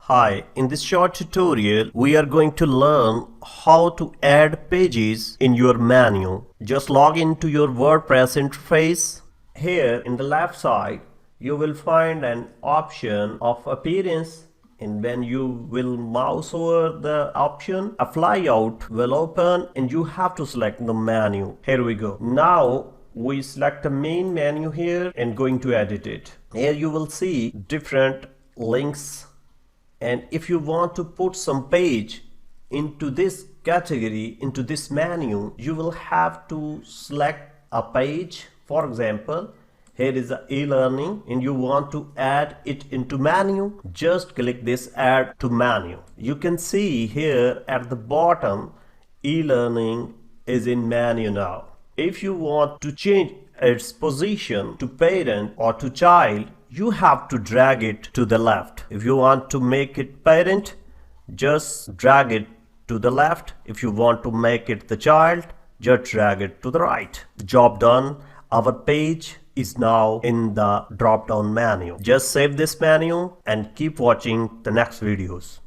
Hi, in this short tutorial, we are going to learn how to add pages in your menu. Just log into your WordPress interface. Here in the left side, you will find an option of appearance, and when you will mouse over the option, a flyout will open and you have to select the menu. Here we go. Now we select the main menu here and going to edit it. Here you will see different links. And if you want to put some page into this category, into this menu, you will have to select a page. For example, here is the e-learning and you want to add it into menu. Just click this add to menu. You can see here at the bottom, e-learning is in menu now. If you want to change its position to parent or to child, you have to drag it to the left. If you want to make it parent, just drag it to the left. If you want to make it the child, just drag it to the right. Job done. Our page is now in the drop down menu. Just save this menu and keep watching the next videos.